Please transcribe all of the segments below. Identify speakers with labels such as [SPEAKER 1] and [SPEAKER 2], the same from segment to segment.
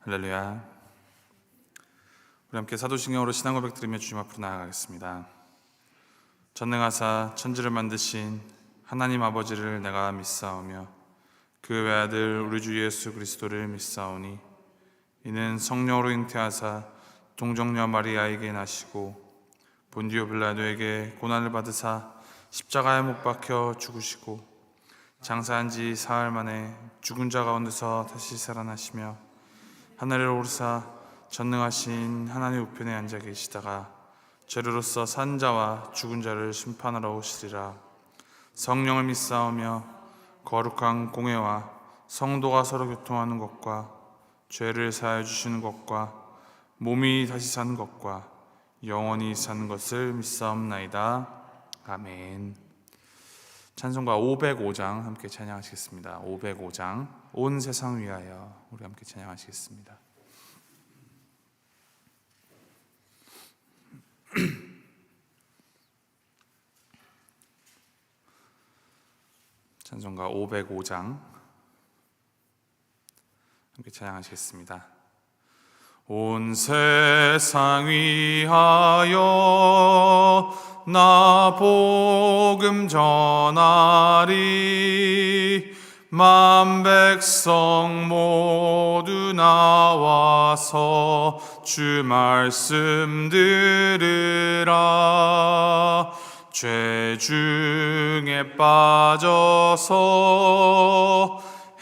[SPEAKER 1] 할렐루야. 우리 함께 사도신경으로 신앙 고백 드리며 주님 앞으로 나아가겠습니다. 전능하사 천지를 만드신 하나님 아버지를 내가 믿사오며 그 외아들 우리 주 예수 그리스도를 믿사오니 이는 성령으로 잉태하사 동정녀 마리아에게 나시고 본디오 빌라도에게 고난을 받으사 십자가에 못 박혀 죽으시고 장사한 지 사흘 만에 죽은 자 가운데서 다시 살아나시며 하늘에 오르사 전능하신 하나님 우편에 앉아 계시다가 죄로서 산 자와 죽은 자를 심판하러 오시리라. 성령을 믿사오며 거룩한 공회와 성도가 서로 교통하는 것과 죄를 사하여 주시는 것과 몸이 다시 사는 것과 영원히 사는 것을 믿사옵나이다. 아멘. 찬송가 505장 함께 찬양하시겠습니다. 505장 온 세상 위하여 우리 함께 찬양하시겠습니다. 찬송가 505장 함께 찬양하시겠습니다. 온 세상 위하여 나 복음 전하리. 만 백성 모두 나와서 주 말씀 들으라. 죄 중에 빠져서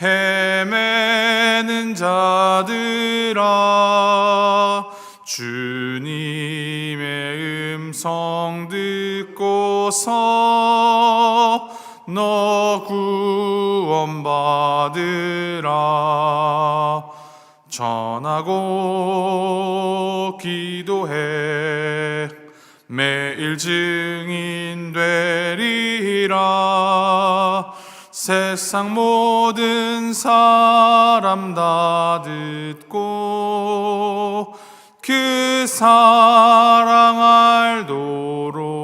[SPEAKER 1] 헤매는 자들아, 주님의 음성 듣고서 너 구원받으라. 전하고 기도해 매일 증인 되리라. 세상 모든 사람 다 듣고 그 사랑 알도록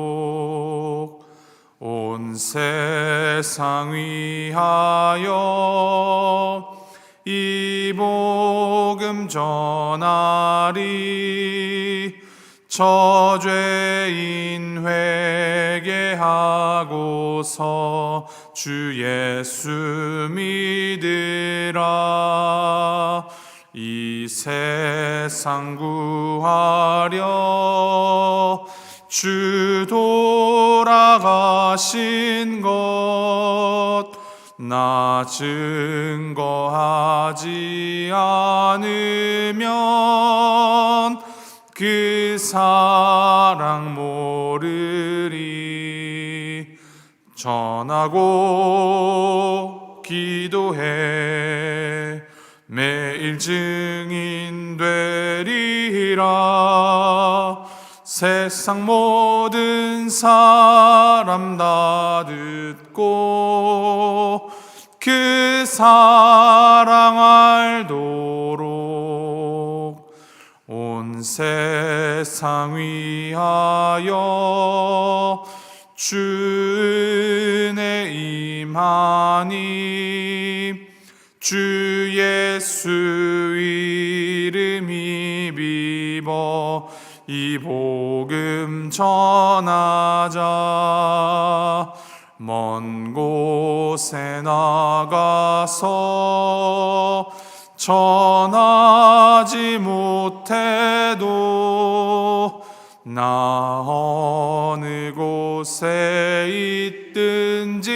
[SPEAKER 1] 온 세상 위하여 이 복음 전하리. 저죄인 회개하고서 주 예수 믿으라. 이 세상 구하려 주 돌아가신 것 나 증거하지 않으면 그 사랑 모르리. 전하고 기도해 매일 증인 되리라. 세상 모든 사람 다 듣고 그 사랑 알도록 온 세상 위하여 주 은혜 임하니. 주 예수 이름 힘입어 이 복음 전하자. 먼 곳에 나가서 전하지 못해도 나 어느 곳에 있든지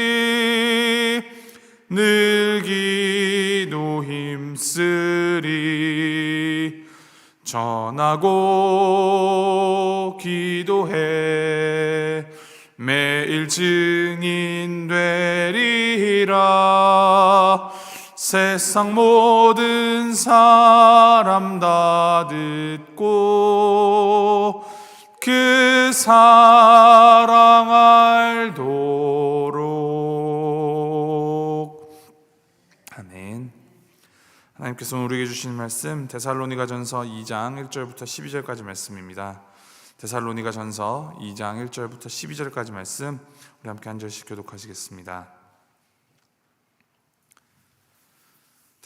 [SPEAKER 1] 늘 기도 힘쓰리. 전하고 기도해 매일 증인 되리라. 세상 모든 사람 다 듣고 그 사랑 알도록. 아멘. 하나님께서 우리에게 주신 말씀 데살로니가전서 2장 1절부터 12절까지 말씀입니다. 데살로니가전서 2장 1절부터 12절까지 말씀 우리 함께 한 절씩 교독하시겠습니다.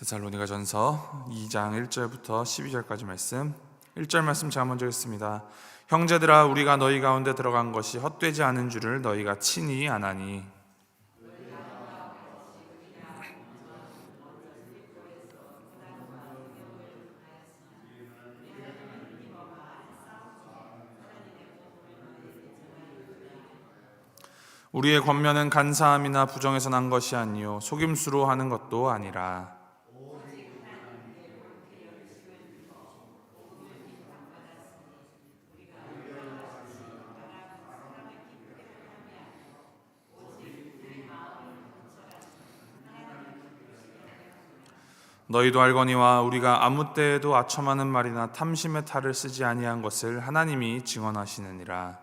[SPEAKER 1] 데살로니가전서 2장 1절부터 12절까지 말씀. 1절 말씀 제가 먼저 읽습니다. 형제들아, 우리가 너희 가운데 들어간 것이 헛되지 않은 줄을 너희가 친히 아나니, 우리의 권면은 간사함이나 부정에서 난 것이 아니요 속임수로 하는 것도 아니라 너희도 알거니와 우리가 아무 때에도 아첨하는 말이나 탐심의 탈을 쓰지 아니한 것을 하나님이 증언하시느니라.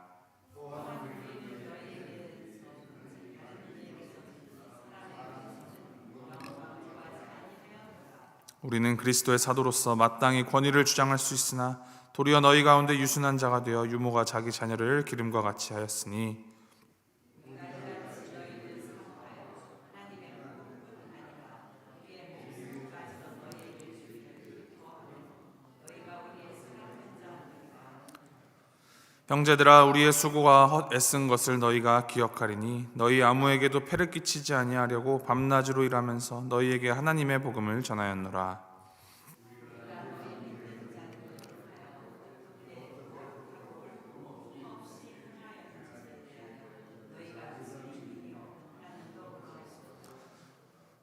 [SPEAKER 1] 우리는 그리스도의 사도로서 마땅히 권위를 주장할 수 있으나 도리어 너희 가운데 유순한 자가 되어 유모가 자기 자녀를 기름과 같이 하였으니, 형제들아, 우리의 수고가 애쓴 것을 너희가 기억하리니 너희 아무에게도 폐를 끼치지 아니하려고 밤낮으로 일하면서 너희에게 하나님의 복음을 전하였노라.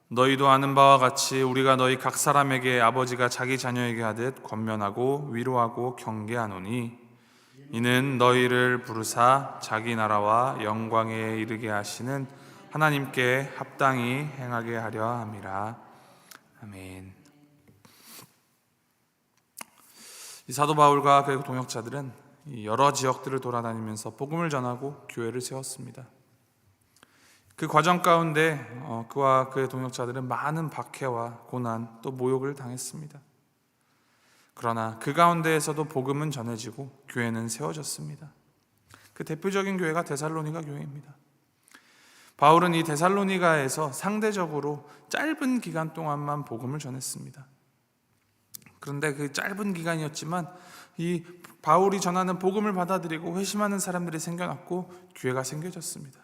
[SPEAKER 1] 너희도 아는 바와 같이 우리가 너희 각 사람에게 아버지가 자기 자녀에게 하듯 권면하고 위로하고 경계하노니, 이는 너희를 부르사 자기 나라와 영광에 이르게 하시는 하나님께 합당히 행하게 하려 함이라. 아멘. 이 사도 바울과 그의 동역자들은 여러 지역들을 돌아다니면서 복음을 전하고 교회를 세웠습니다. 그 과정 가운데 그와 그의 동역자들은 많은 박해와 고난 또 모욕을 당했습니다. 그러나 그 가운데에서도 복음은 전해지고 교회는 세워졌습니다. 그 대표적인 교회가 데살로니가 교회입니다. 바울은 이 데살로니가에서 상대적으로 짧은 기간 동안만 복음을 전했습니다. 그런데 그 짧은 기간이었지만 이 바울이 전하는 복음을 받아들이고 회심하는 사람들이 생겨났고 교회가 생겨졌습니다.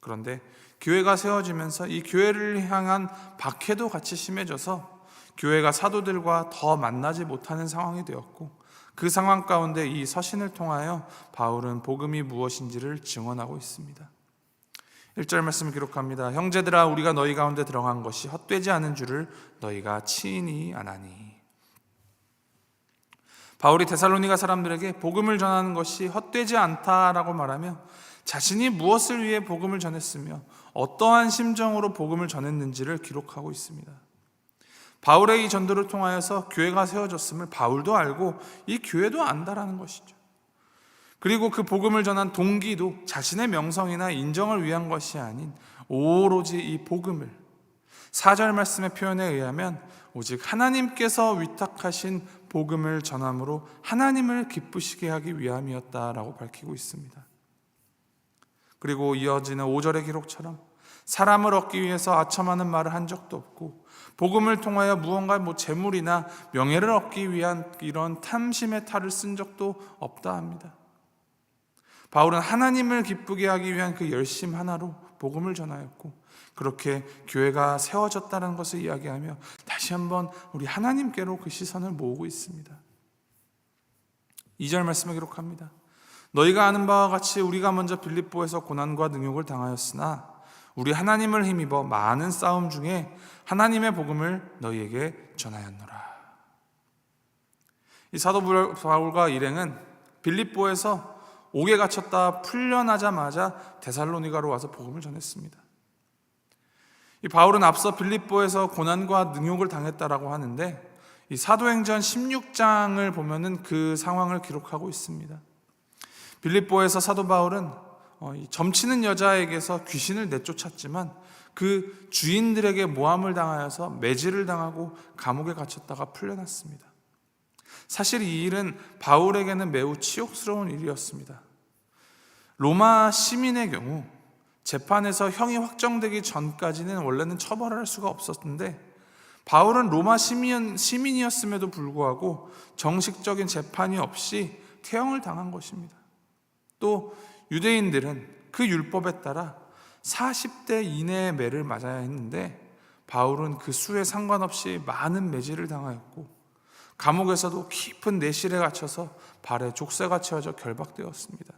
[SPEAKER 1] 그런데 교회가 세워지면서 이 교회를 향한 박해도 같이 심해져서 교회가 사도들과 더 만나지 못하는 상황이 되었고, 그 상황 가운데 이 서신을 통하여 바울은 복음이 무엇인지를 증언하고 있습니다. 1절 말씀을 기록합니다. 형제들아, 우리가 너희 가운데 들어간 것이 헛되지 않은 줄을 너희가 친히 아나니. 바울이 데살로니가 사람들에게 복음을 전하는 것이 헛되지 않다라고 말하며 자신이 무엇을 위해 복음을 전했으며 어떠한 심정으로 복음을 전했는지를 기록하고 있습니다. 바울의 이 전도를 통하여서 교회가 세워졌음을 바울도 알고 이 교회도 안다라는 것이죠. 그리고 그 복음을 전한 동기도 자신의 명성이나 인정을 위한 것이 아닌 오로지 이 복음을, 4절 말씀의 표현에 의하면 오직 하나님께서 위탁하신 복음을 전함으로 하나님을 기쁘시게 하기 위함이었다라고 밝히고 있습니다. 그리고 이어지는 5절의 기록처럼 사람을 얻기 위해서 아첨하는 말을 한 적도 없고, 복음을 통하여 무언가 재물이나 명예를 얻기 위한 이런 탐심의 탈을 쓴 적도 없다 합니다. 바울은 하나님을 기쁘게 하기 위한 그 열심 하나로 복음을 전하였고, 그렇게 교회가 세워졌다는 것을 이야기하며 다시 한번 우리 하나님께로 그 시선을 모으고 있습니다. 2절 말씀을 기록합니다. 너희가 아는 바와 같이 우리가 먼저 빌립보에서 고난과 능욕을 당하였으나 우리 하나님을 힘입어 많은 싸움 중에 하나님의 복음을 너희에게 전하였노라. 이 사도 바울과 일행은 빌립보에서 옥에 갇혔다 풀려나자마자 데살로니가로 와서 복음을 전했습니다. 이 바울은 앞서 빌립보에서 고난과 능욕을 당했다라고 하는데, 이 사도행전 16장을 보면은 그 상황을 기록하고 있습니다. 빌립보에서 사도 바울은 점치는 여자에게서 귀신을 내쫓았지만 그 주인들에게 모함을 당하여서 매질을 당하고 감옥에 갇혔다가 풀려났습니다. 사실 이 일은 바울에게는 매우 치욕스러운 일이었습니다. 로마 시민의 경우 재판에서 형이 확정되기 전까지는 원래는 처벌할 수가 없었는데, 바울은 로마 시민이었음에도 불구하고 정식적인 재판이 없이 태형을 당한 것입니다. 또 유대인들은 그 율법에 따라 40대 이내의 매를 맞아야 했는데 바울은 그 수에 상관없이 많은 매질을 당하였고 감옥에서도 깊은 내실에 갇혀서 발에 족쇄가 채워져 결박되었습니다.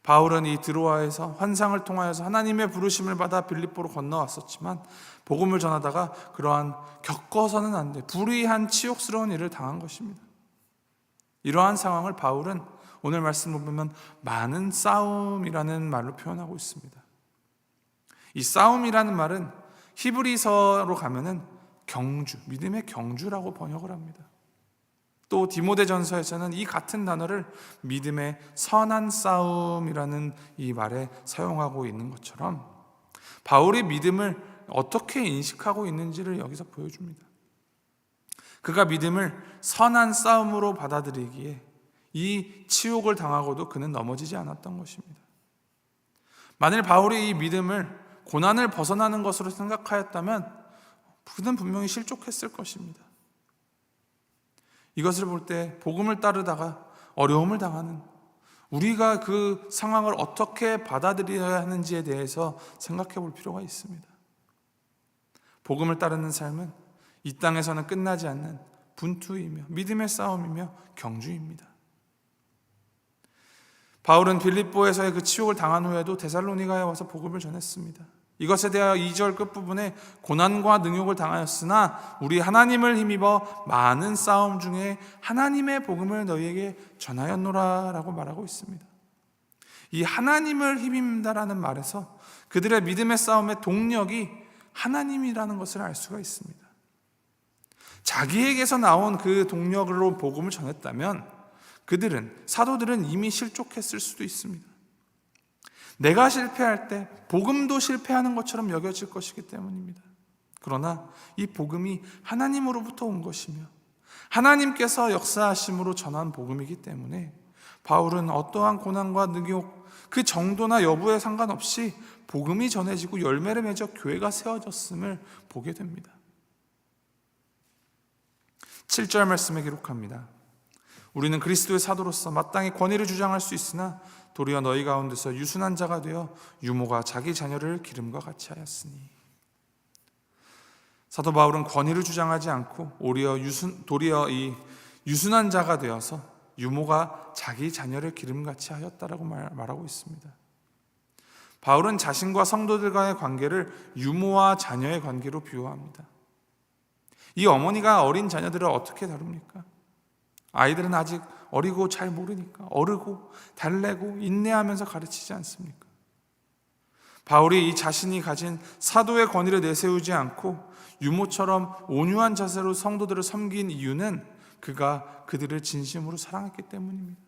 [SPEAKER 1] 바울은 이 드로아에서 환상을 통하여서 하나님의 부르심을 받아 빌립보로 건너왔었지만 복음을 전하다가 그러한 겪어서는 안 돼 불의한 치욕스러운 일을 당한 것입니다. 이러한 상황을 바울은 오늘 말씀을 보면 많은 싸움이라는 말로 표현하고 있습니다. 이 싸움이라는 말은 히브리서로 가면은 경주, 믿음의 경주라고 번역을 합니다. 또 디모데전서에서는 이 같은 단어를 믿음의 선한 싸움이라는 이 말에 사용하고 있는 것처럼 바울이 믿음을 어떻게 인식하고 있는지를 여기서 보여줍니다. 그가 믿음을 선한 싸움으로 받아들이기에 이 치욕을 당하고도 그는 넘어지지 않았던 것입니다. 만일 바울이 이 믿음을 고난을 벗어나는 것으로 생각하였다면 그는 분명히 실족했을 것입니다. 이것을 볼 때 복음을 따르다가 어려움을 당하는 우리가 그 상황을 어떻게 받아들여야 하는지에 대해서 생각해 볼 필요가 있습니다. 복음을 따르는 삶은 이 땅에서는 끝나지 않는 분투이며 믿음의 싸움이며 경주입니다. 바울은 빌립보에서의 그 치욕을 당한 후에도 데살로니가에 와서 복음을 전했습니다. 이것에 대하여 2절 끝부분에 고난과 능욕을 당하였으나 우리 하나님을 힘입어 많은 싸움 중에 하나님의 복음을 너희에게 전하였노라 라고 말하고 있습니다. 이 하나님을 힘입는다라는 말에서 그들의 믿음의 싸움의 동력이 하나님이라는 것을 알 수가 있습니다. 자기에게서 나온 그 동력으로 복음을 전했다면 사도들은 이미 실족했을 수도 있습니다. 내가 실패할 때 복음도 실패하는 것처럼 여겨질 것이기 때문입니다. 그러나 이 복음이 하나님으로부터 온 것이며 하나님께서 역사하심으로 전한 복음이기 때문에 바울은 어떠한 고난과 능욕 그 정도나 여부에 상관없이 복음이 전해지고 열매를 맺어 교회가 세워졌음을 보게 됩니다. 7절 말씀에 기록합니다. 우리는 그리스도의 사도로서 마땅히 권위를 주장할 수 있으나 도리어 너희 가운데서 유순한 자가 되어 유모가 자기 자녀를 기름과 같이 하였으니. 사도 바울은 권위를 주장하지 않고 도리어 이 유순한 자가 되어서 유모가 자기 자녀를 기름같이 하였다라고 말하고 있습니다. 바울은 자신과 성도들과의 관계를 유모와 자녀의 관계로 비유합니다. 이 어머니가 어린 자녀들을 어떻게 다룹니까? 아이들은 아직 어리고 잘 모르니까 어르고 달래고 인내하면서 가르치지 않습니까? 바울이 이 자신이 가진 사도의 권위를 내세우지 않고 유모처럼 온유한 자세로 성도들을 섬긴 이유는 그가 그들을 진심으로 사랑했기 때문입니다.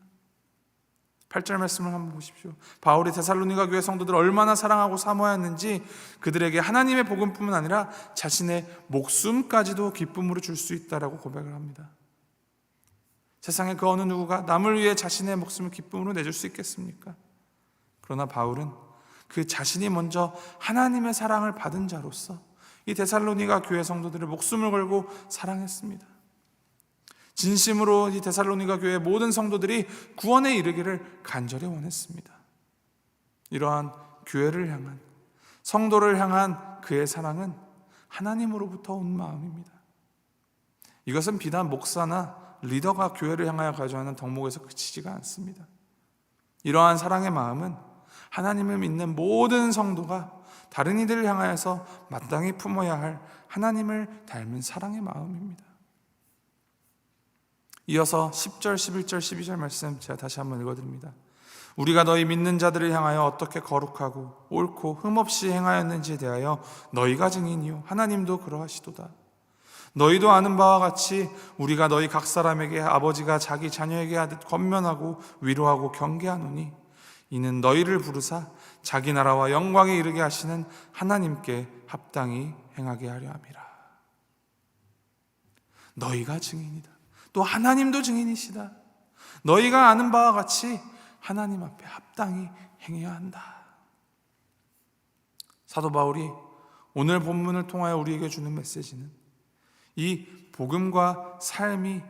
[SPEAKER 1] 8절 말씀을 한번 보십시오. 바울이 데살로니가 교회 성도들을 얼마나 사랑하고 사모하였는지 그들에게 하나님의 복음뿐만 아니라 자신의 목숨까지도 기쁨으로 줄 수 있다라고 고백을 합니다. 세상에 그 어느 누구가 남을 위해 자신의 목숨을 기쁨으로 내줄 수 있겠습니까? 그러나 바울은 그 자신이 먼저 하나님의 사랑을 받은 자로서 이 데살로니가 교회 성도들을 목숨을 걸고 사랑했습니다. 진심으로 이 데살로니가 교회의 모든 성도들이 구원에 이르기를 간절히 원했습니다. 이러한 교회를 향한 성도를 향한 그의 사랑은 하나님으로부터 온 마음입니다. 이것은 비단 목사나 리더가 교회를 향하여 가져가는 덕목에서 그치지가 않습니다. 이러한 사랑의 마음은 하나님을 믿는 모든 성도가 다른 이들을 향하여서 마땅히 품어야 할 하나님을 닮은 사랑의 마음입니다. 이어서 10절, 11절, 12절 말씀 제가 다시 한번 읽어드립니다. 우리가 너희 믿는 자들을 향하여 어떻게 거룩하고 옳고 흠없이 행하였는지에 대하여 너희가 증인이요 하나님도 그러하시도다. 너희도 아는 바와 같이 우리가 너희 각 사람에게 아버지가 자기 자녀에게 하듯 권면하고 위로하고 경계하노니 이는 너희를 부르사 자기 나라와 영광에 이르게 하시는 하나님께 합당히 행하게 하려 함이라. 너희가 증인이다. 또 하나님도 증인이시다. 너희가 아는 바와 같이 하나님 앞에 합당히 행해야 한다. 사도 바울이 오늘 본문을 통하여 우리에게 주는 메시지는 이 복음과 삶이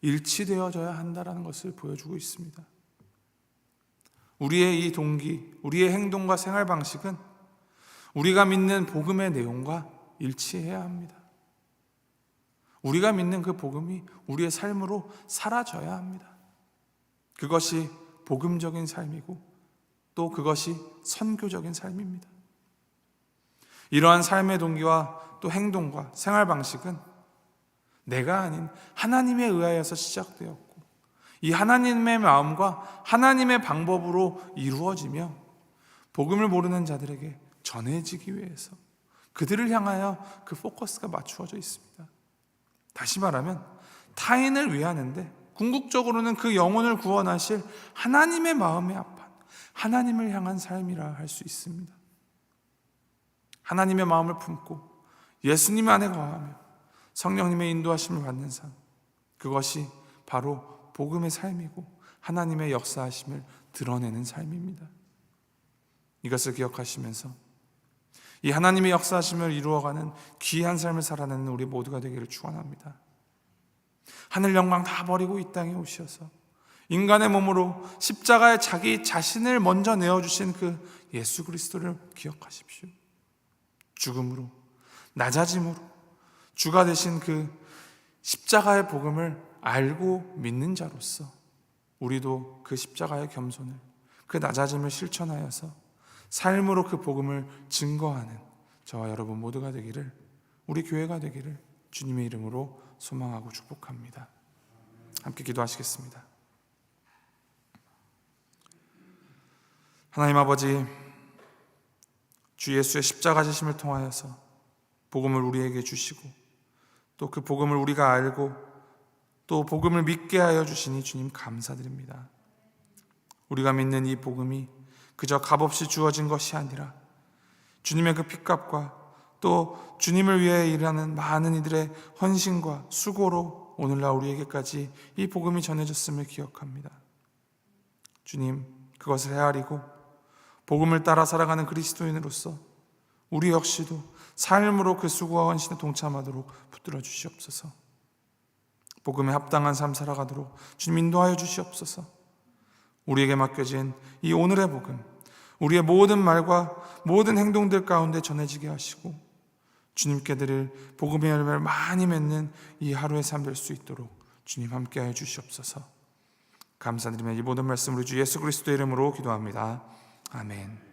[SPEAKER 1] 일치되어져야 한다는 것을 보여주고 있습니다. 우리의 이 동기, 우리의 행동과 생활 방식은 우리가 믿는 복음의 내용과 일치해야 합니다. 우리가 믿는 그 복음이 우리의 삶으로 사라져야 합니다. 그것이 복음적인 삶이고 또 그것이 선교적인 삶입니다. 이러한 삶의 동기와 또 행동과 생활 방식은 내가 아닌 하나님에 의하여서 시작되었고 이 하나님의 마음과 하나님의 방법으로 이루어지며 복음을 모르는 자들에게 전해지기 위해서 그들을 향하여 그 포커스가 맞추어져 있습니다. 다시 말하면 타인을 위하는데 궁극적으로는 그 영혼을 구원하실 하나님의 마음에 합한 하나님을 향한 삶이라 할 수 있습니다. 하나님의 마음을 품고 예수님 안에 거하며 성령님의 인도하심을 받는 삶, 그것이 바로 복음의 삶이고 하나님의 역사하심을 드러내는 삶입니다. 이것을 기억하시면서 이 하나님의 역사하심을 이루어가는 귀한 삶을 살아내는 우리 모두가 되기를 축원합니다. 하늘 영광 다 버리고 이 땅에 오셔서 인간의 몸으로 십자가에 자기 자신을 먼저 내어주신 그 예수 그리스도를 기억하십시오. 죽음으로, 낮아짐으로 주가 되신 그 십자가의 복음을 알고 믿는 자로서 우리도 그 십자가의 겸손을, 그 낮아짐을 실천하여서 삶으로 그 복음을 증거하는 저와 여러분 모두가 되기를, 우리 교회가 되기를 주님의 이름으로 소망하고 축복합니다. 함께 기도하시겠습니다. 하나님 아버지, 주 예수의 십자가 지심을 통하여서 복음을 우리에게 주시고 또 그 복음을 우리가 알고 또 복음을 믿게 하여 주시니 주님 감사드립니다. 우리가 믿는 이 복음이 그저 값없이 주어진 것이 아니라 주님의 그 핏값과 또 주님을 위해 일하는 많은 이들의 헌신과 수고로 오늘날 우리에게까지 이 복음이 전해졌음을 기억합니다. 주님, 그것을 헤아리고 복음을 따라 살아가는 그리스도인으로서 우리 역시도 삶으로 그 수고와 헌신에 동참하도록 붙들어 주시옵소서. 복음에 합당한 삶 살아가도록 주님 인도하여 주시옵소서. 우리에게 맡겨진 이 오늘의 복음, 우리의 모든 말과 모든 행동들 가운데 전해지게 하시고 주님께 드릴 복음의 열매를 많이 맺는 이 하루의 삶 될 수 있도록 주님 함께하여 주시옵소서. 감사드리며 이 모든 말씀 우리 주 예수 그리스도의 이름으로 기도합니다. 아멘.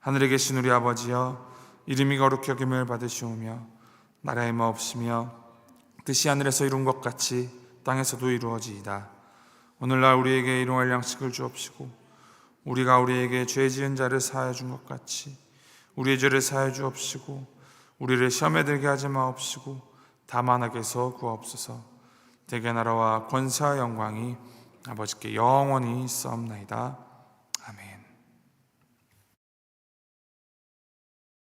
[SPEAKER 1] 하늘에 계신 우리 아버지여, 이름이 거룩히 여김을 받으시오며 나라의 마옵시며 뜻이 하늘에서 이룬 것 같이 땅에서도 이루어지이다. 오늘날 우리에게 일용할 양식을 주옵시고 우리가 우리에게 죄 지은 자를 사하여 준 것 같이 우리의 죄를 사하여 주옵시고 우리를 시험에 들게 하지 마옵시고 다만 악에서 구하옵소서. 대개 나라와 권세와 영광이 아버지께 영원히 있사옵나이다.